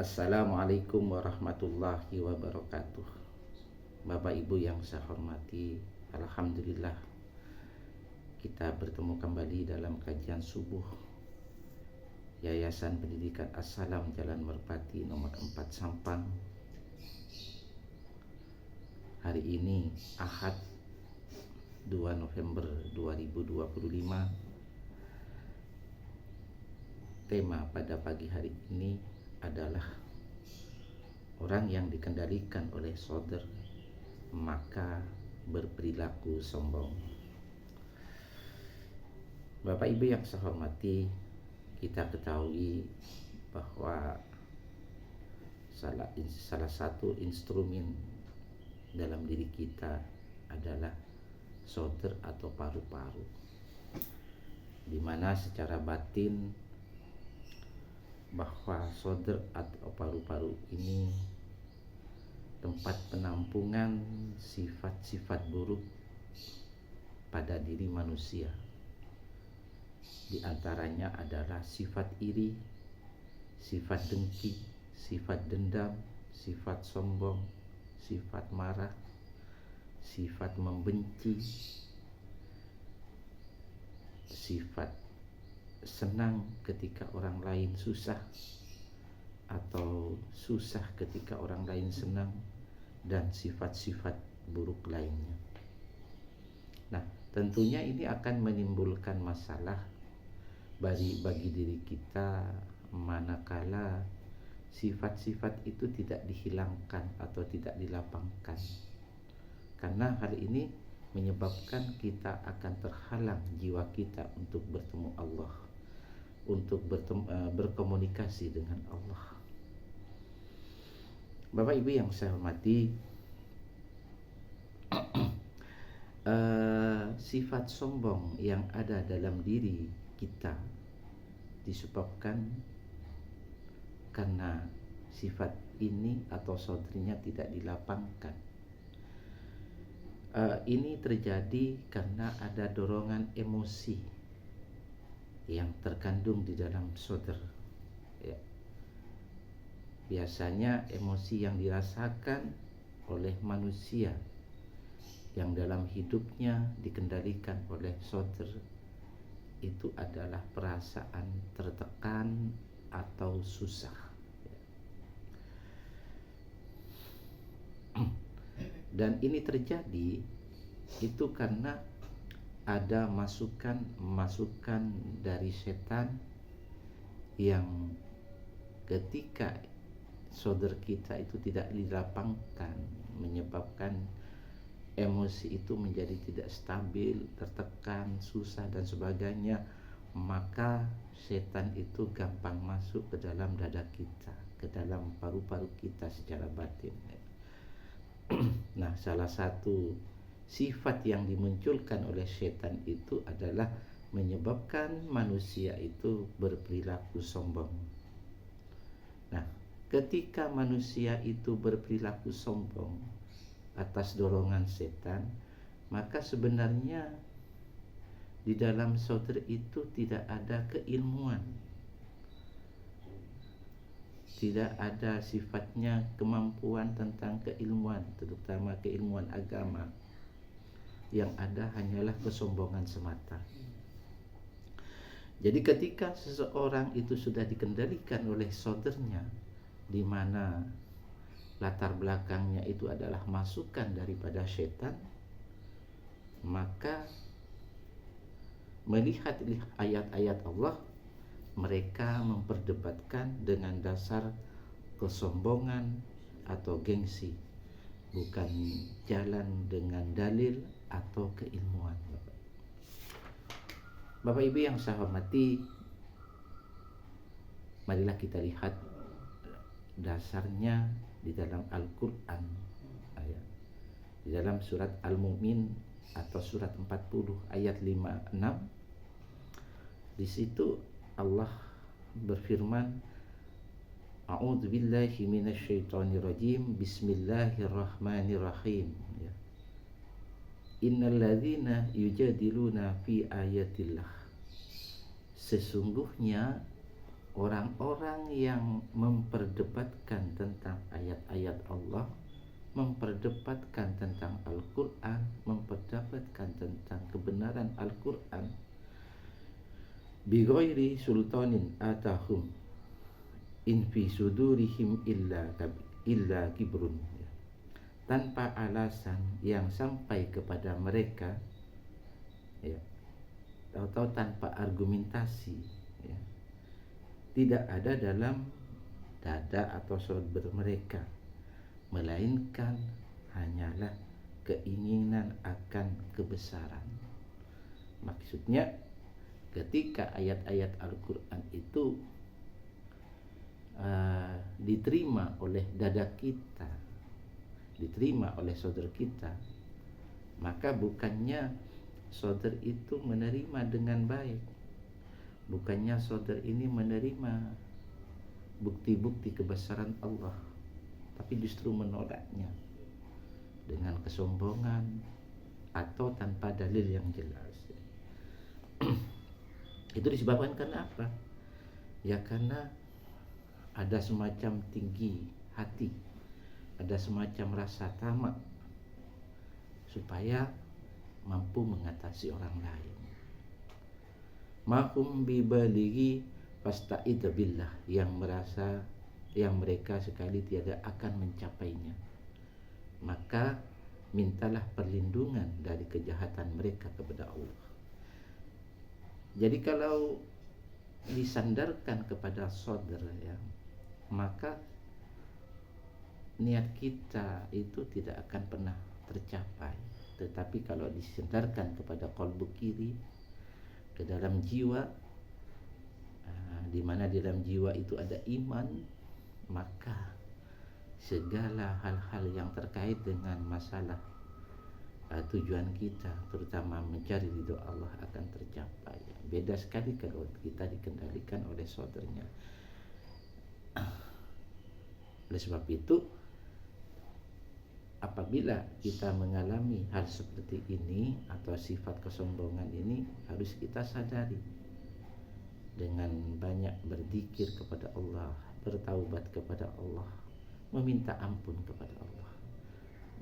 Assalamualaikum warahmatullahi wabarakatuh. Bapak Ibu yang saya hormati, Alhamdulillah kita bertemu kembali dalam kajian subuh Yayasan Pendidikan As-Salam Jalan Merpati nomor 4 Sampang. Hari ini Ahad 2 November 2025. Tema pada pagi hari ini adalah orang yang dikendalikan oleh shadr maka berperilaku sombong. Bapak Ibu yang saya hormati, kita ketahui bahwa salah satu instrumen dalam diri kita adalah shadr atau paru-paru, di mana secara batin bahwa shadr atau paru-paru ini tempat penampungan sifat-sifat buruk pada diri manusia. Di antaranya adalah sifat iri, sifat dengki, sifat dendam, sifat sombong, sifat marah, sifat membenci, sifat senang ketika orang lain susah, atau susah ketika orang lain senang, dan sifat-sifat buruk lainnya. Nah, tentunya ini akan menimbulkan masalah bagi diri kita manakala sifat-sifat itu tidak dihilangkan atau tidak dilapangkan. Karena hal ini menyebabkan kita akan terhalang jiwa kita untuk bertemu Allah, untuk berkomunikasi dengan Allah. Bapak Ibu yang saya hormati, sifat sombong yang ada dalam diri kita disebabkan karena sifat ini atau shadrnya tidak dilapangkan. Ini terjadi karena ada dorongan emosi yang terkandung di dalam shadr. Ya. Biasanya emosi yang dirasakan oleh manusia yang dalam hidupnya dikendalikan oleh shadr itu adalah perasaan tertekan atau susah. Dan ini terjadi itu karena ada masukan dari setan yang ketika shadr kita itu tidak dilapangkan, menyebabkan emosi itu menjadi tidak stabil, tertekan, susah dan sebagainya, maka setan itu gampang masuk ke dalam dada kita, ke dalam paru-paru kita secara batin. Nah, salah satu sifat yang dimunculkan oleh setan itu adalah menyebabkan manusia itu berperilaku sombong. Nah, ketika manusia itu berperilaku sombong atas dorongan setan, maka sebenarnya di dalam shadr itu tidak ada keilmuan, tidak ada sifatnya kemampuan tentang keilmuan, terutama keilmuan agama. Yang ada hanyalah kesombongan semata. Jadi ketika seseorang itu sudah dikendalikan oleh shadrnya, di mana latar belakangnya itu adalah masukan daripada setan, maka melihat ayat-ayat Allah, mereka memperdebatkan dengan dasar kesombongan atau gengsi, bukan jalan dengan dalil atau keilmuan. Bapak Ibu yang saya hormati, marilah kita lihat dasarnya di dalam Al-Quran, di dalam surat Al-Mu'min atau surat 40 ayat 5-6. Di situ Allah berfirman, A'udzubillahi minasyaitonirrajim, Bismillahirrahmanirrahim. Innalladzina yujadiluna fi ayatillah. Sesungguhnya orang-orang yang memperdebatkan tentang ayat-ayat Allah, memperdebatkan tentang Al-Quran, memperdebatkan tentang kebenaran Al-Quran, bighairi sultanin atahum in fi sudurihim illa kibrun, tanpa alasan yang sampai kepada mereka, ya, tahu-tahu tanpa argumentasi, ya, tidak ada dalam dada atau sumber mereka, melainkan hanyalah keinginan akan kebesaran. Maksudnya ketika ayat-ayat Al-Quran itu diterima oleh dada kita, diterima oleh saudara kita, maka bukannya saudara itu menerima dengan baik, bukannya saudara ini menerima bukti-bukti kebesaran Allah, tapi justru menolaknya dengan kesombongan atau tanpa dalil yang jelas. Itu disebabkan karena apa? Ya karena ada semacam tinggi hati, ada semacam rasa tamak supaya mampu mengatasi orang lain. Mahum bibalighi fasta'id billah, yang merasa yang mereka sekali tiada akan mencapainya, maka mintalah perlindungan dari kejahatan mereka kepada Allah. Jadi kalau disandarkan kepada saudara, ya, maka niat kita itu tidak akan pernah tercapai. Tetapi kalau disandarkan kepada qalbu kiri, ke dalam jiwa, di mana di dalam jiwa itu ada iman, maka segala hal-hal yang terkait dengan masalah tujuan kita, terutama mencari ridho Allah, akan tercapai. Beda sekali kalau kita dikendalikan oleh saudaranya. Oleh sebab itu, apabila kita mengalami hal seperti ini atau sifat kesombongan ini, harus kita sadari dengan banyak berzikir kepada Allah, bertaubat kepada Allah, meminta ampun kepada Allah,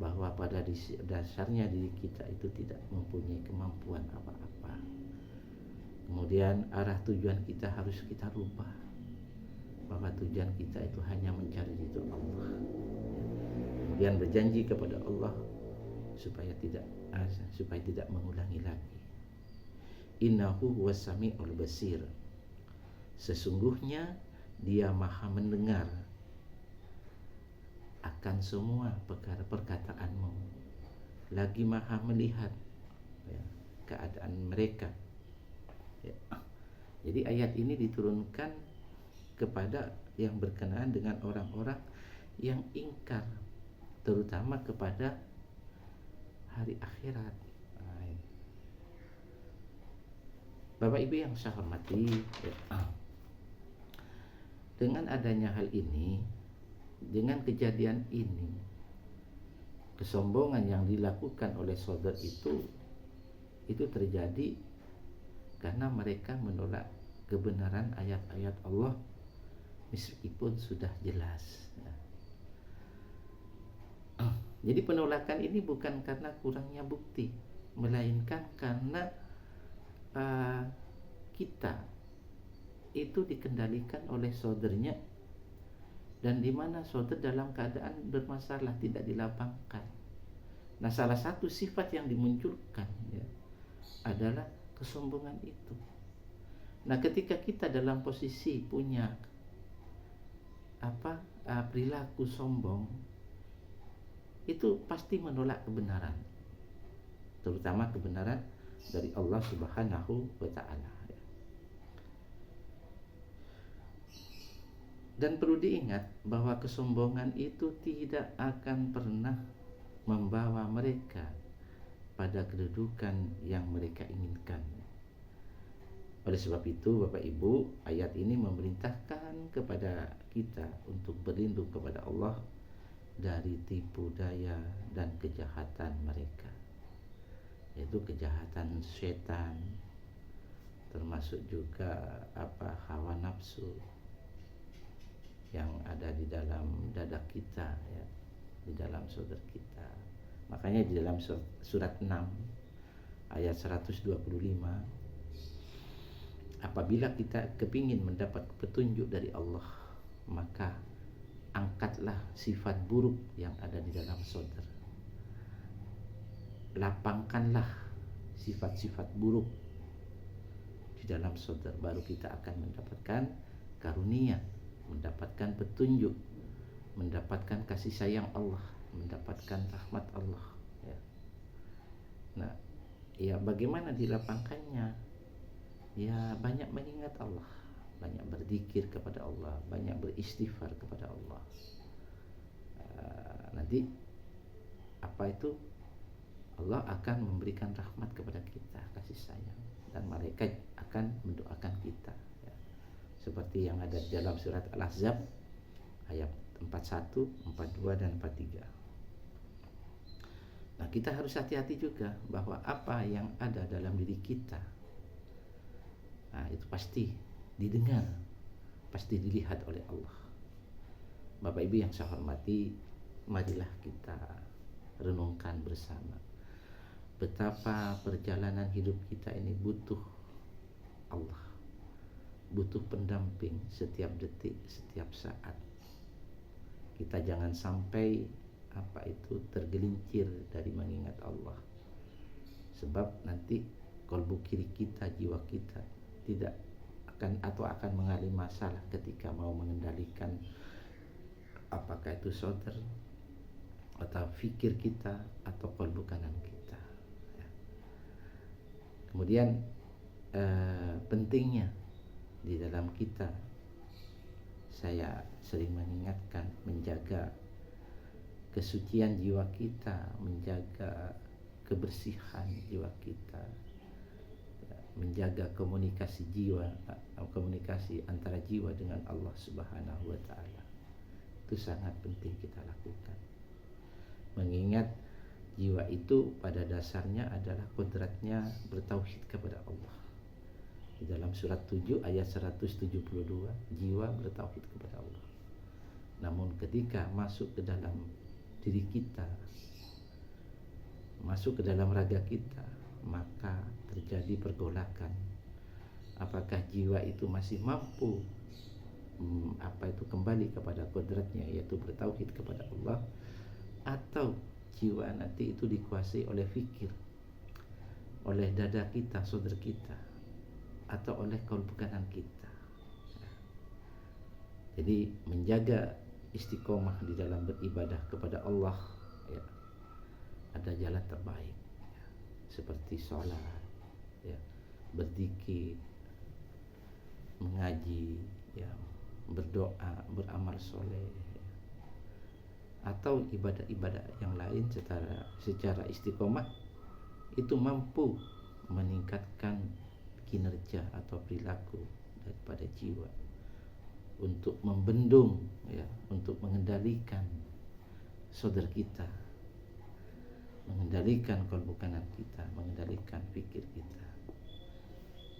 bahwa pada dasarnya diri kita itu tidak mempunyai kemampuan apa-apa. Kemudian arah tujuan kita harus kita rubah, bahwa tujuan kita itu hanya mencari ridho Allah. Kemudian berjanji kepada Allah supaya tidak mengulangi lagi. Innahu huwas sami'ul basir, sesungguhnya Dia Maha mendengar akan semua perkataanmu, lagi Maha melihat, ya, keadaan mereka, ya. Jadi ayat ini diturunkan kepada yang berkenaan dengan orang-orang yang ingkar, terutama kepada hari akhirat. Bapak Ibu yang saya hormati, ya, dengan adanya hal ini, dengan kejadian ini, kesombongan yang dilakukan oleh saudara itu terjadi karena mereka menolak kebenaran ayat-ayat Allah meskipun sudah jelas, ya. Jadi penolakan ini bukan karena kurangnya bukti, melainkan karena kita itu dikendalikan oleh saudaranya, dan di mana saudara dalam keadaan bermasalah, tidak dilapangkan. Nah, salah satu sifat yang dimunculkan, ya, adalah kesombongan itu. Nah, ketika kita dalam posisi punya perilaku sombong, itu pasti menolak kebenaran, terutama kebenaran dari Allah Subhanahu wa Ta'ala. Dan perlu diingat bahwa kesombongan itu tidak akan pernah membawa mereka pada kedudukan yang mereka inginkan. Oleh sebab itu, Bapak Ibu, ayat ini memerintahkan kepada kita untuk berlindung kepada Allah dari tipu daya dan kejahatan mereka, yaitu kejahatan setan, termasuk juga hawa nafsu, yang ada di dalam dada kita, ya, di dalam saudara kita. Makanya di dalam surat 6 ayat 125, apabila kita kepingin mendapat petunjuk dari Allah, maka angkatlah sifat buruk yang ada di dalam saudara. Lapangkanlah sifat-sifat buruk di dalam saudara, baru kita akan mendapatkan karunia, mendapatkan petunjuk, mendapatkan kasih sayang Allah, mendapatkan rahmat Allah, ya. Nah, ya bagaimana dilapangkannya? Ya banyak mengingat Allah, banyak berzikir kepada Allah, banyak beristighfar kepada Allah. Nanti apa itu, Allah akan memberikan rahmat kepada kita, kasih sayang, dan malaikat akan mendoakan kita, ya. Seperti yang ada dalam surat Al-Ahzab ayat 41, 42 dan 43. Nah, kita harus hati-hati juga bahwa apa yang ada dalam diri kita, nah itu pasti didengar, pasti dilihat oleh Allah. Bapak Ibu yang saya hormati, marilah kita renungkan bersama betapa perjalanan hidup kita ini butuh Allah, butuh pendamping setiap detik, setiap saat. Kita jangan sampai tergelincir dari mengingat Allah, sebab nanti kalbu kiri kita, jiwa kita tidak akan mengalami masalah ketika mau mengendalikan apakah itu saudara atau fikir kita atau kalbu kanan kita, ya. Kemudian pentingnya di dalam kita, saya sering mengingatkan, menjaga kesucian jiwa kita, menjaga kebersihan jiwa kita, menjaga komunikasi antara jiwa dengan Allah Subhanahu wa Ta'ala. Itu sangat penting kita lakukan, mengingat jiwa itu pada dasarnya adalah kodratnya bertauhid kepada Allah. Di dalam surat 7 ayat 172, jiwa bertauhid kepada Allah. Namun ketika masuk ke dalam diri kita, masuk ke dalam raga kita, maka terjadi pergolakan. Apakah jiwa itu masih mampu kembali kepada kodratnya, yaitu bertauhid kepada Allah, atau jiwa nanti itu dikuasai oleh fikir, oleh dada kita, saudara kita, atau oleh kalbu kanan kita. Jadi menjaga istiqomah di dalam beribadah kepada Allah, ya, ada jalan terbaik, ya, seperti sholat, ya, berzikir, mengaji, ya, berdoa, beramal soleh, ya, atau ibadah-ibadah yang lain secara istiqomah itu mampu meningkatkan kinerja atau perilaku daripada jiwa untuk membendung, ya, untuk mengendalikan saudara kita, mengendalikan kalbu kanan kita, mengendalikan pikir kita.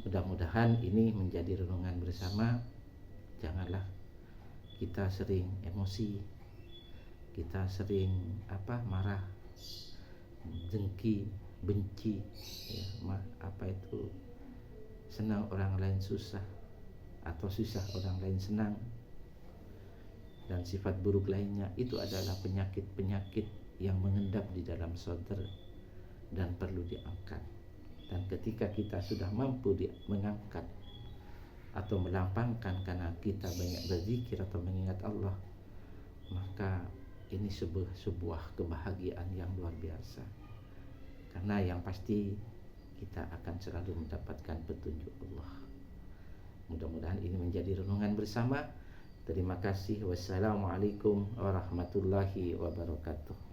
Mudah-mudahan ini menjadi renungan bersama. Janganlah kita sering emosi, kita sering marah, dengki, benci, ya, senang orang lain susah atau susah orang lain senang, dan sifat buruk lainnya. Itu adalah penyakit-penyakit yang mengendap di dalam saudara dan perlu diangkat. Dan ketika kita sudah mampu mengangkat atau melampangkan karena kita banyak berzikir atau mengingat Allah, maka ini sebuah kebahagiaan yang luar biasa. Karena yang pasti kita akan selalu mendapatkan petunjuk Allah. Mudah-mudahan ini menjadi renungan bersama. Terima kasih. Wassalamualaikum warahmatullahi wabarakatuh.